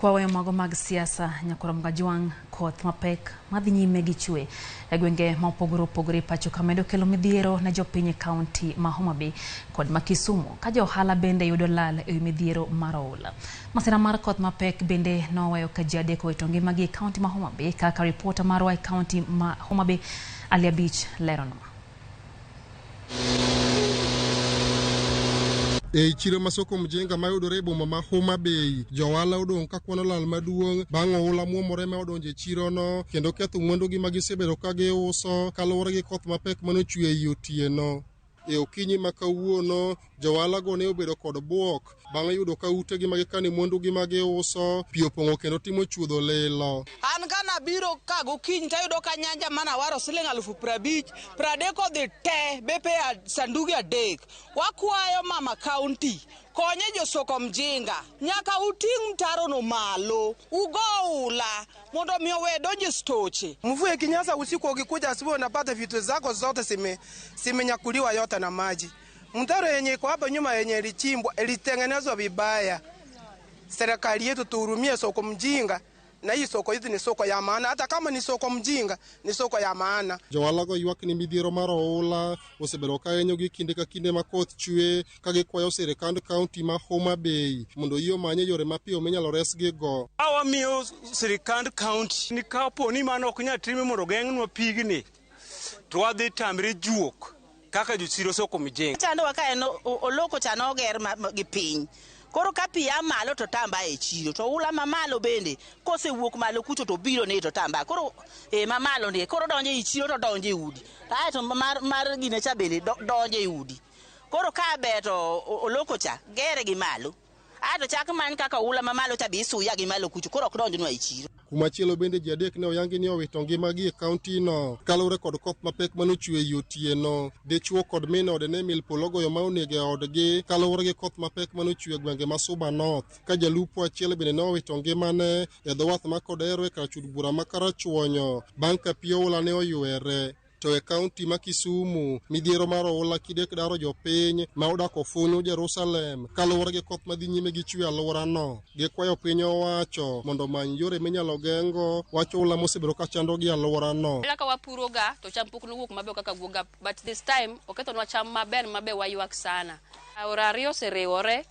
Kwa weyo mago mag siasa nyakora mgajwang Koth mapek madhi nyime gi chwe e gwenge ma opogore pacho kamedo kelo midhiero na jopiny kaunti ma Homa Bay kod ma Kisumu ka ohala bende yudo lal e midhiero mar oula. Masira mar Koth mapek bende noweyo ka ji adek owito ngimagi kaunti ma Homa Bay kaka ripota marwa e kaunti ma Homa Bay Alia Beach lerono. E chiro ma Soko Mjinga ma yudore e boma ma Homa Bay, johala odong' ka kwano lal maduong' bang' oula muomore ma odonjo e chiro no kendo ketho mwandugi ma gisebedo ka giuso kaluwore gi koth mapek manochwe ei otieno. E okinyi ma kawuono johala go ne obedo kod buok bang' yudo ka utegi ma gikane mwandugi ma giuso pi opong'o kendo timo chuodho lilo. An kana biro ka gokinyi tayudo ka nyanja mana waro siling 50,000 pradek odhi te bepe sandugi adek. Wakwayo mama kaunti konye jo Soko Mjinga nyaka uting' mtaro no malo ugo ula mondo mio we donje stoche. Mvua ikinyesha usiku ukikuja asubuhi unapata vitu zako zote simenyakuliwa yote na maji. Mtaro yenye iko hapa nyuma yenye ilichimbwa ilitengenezwa vibaya. Serikali yetu tuhurumie Soko Mjinga na hii soko hizi ni soko ya maana, hata kama ni Soko Mjinga ni soko ya maana. Johala go ywak ni midhiero mar oula osebedo ka henyogi kinde ka kinde ma koth chwe ka gikwayo sirikand kaunti ma Homa Bay mondo yie omanye yore mapiyo minyalo resgi go. Awamiyo sirikand kaunti ni kapo ni mano ok nyal time mondo geng'nwa pigni to wadhi tamre juok kaka josiro Soko Mjinga. Chando ka en oloko chano oger gi piny. Koro ka pi malo to tamba e chiro to ula mamalo bende kosewuok malo kucho to biro ne to tamba koro mamalo ne koro donje e chiro to donje udi ae to mar gine cha bende donje e udi koro ka beto oloko cha gere gi malo ae to chak man kaka ula mamalo cha bi suya gi malo kucho koro ok donjnwa e chiro. Kumachielo bende ji adek ne oyangi ni owito ngimagi e kaunti no kaluwore kod koth mapek manochwe ei otieno. Dichuo kod min ode ne mil polo goyo ma onege odgi kaluwore gi koth mapek manochwe gwenge ma Suba North. Ka jalupo achiel bende ne owito ngimane e dho wath ma Kodero e kar chud bura ma Karachuonyo bang' ka pi oula ne oywere. To e kaunti ma Kisumu midhiero mar oula kidek daro jopiny ma odak ofunyu Jerusalem kaluwore gi koth madhi nyime gi chwe alworano. Gikwayo piny owacho mondo many yore minyalo geng'go wach oula mosebedo ka chando gi alworano. Ka wapuro ga to cham pok nowuok maber kaka guoga, but this time oketonwa cham maber waywak sana. Aora ariyo oseriwore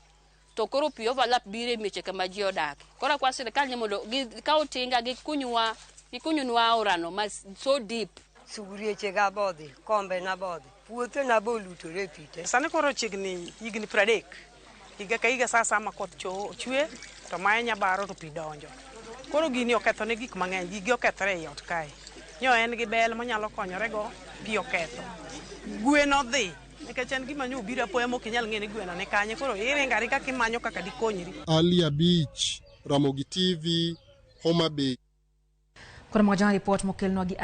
to koro pi overlap biro e mieche kama ji odak. Koro kwa sirikal ni mondo gikaw tinga gikunywa aorano so deep. Sugurieche ga bodhi, kombe na bodhi, puothe na bolutore pite. Sani koro chigni higni 30. Higa ka higa sasa ma koth chwe to mae nyabaro to pi donjo. Koro gini oketho ne gik mang'eny, gigi okethore e ot kae. Nyo en gi bel manyalo konyore go, pi oketho. Gweno dhi, nikech en gima nyo biro apoya mok inyal ng'e ni gweno ni kanye, koro iringari kaka imanyo kaka dikonyri. Alia Beach, Ramogi TV, Homa Bay. Kuna moja report mokelnwa gi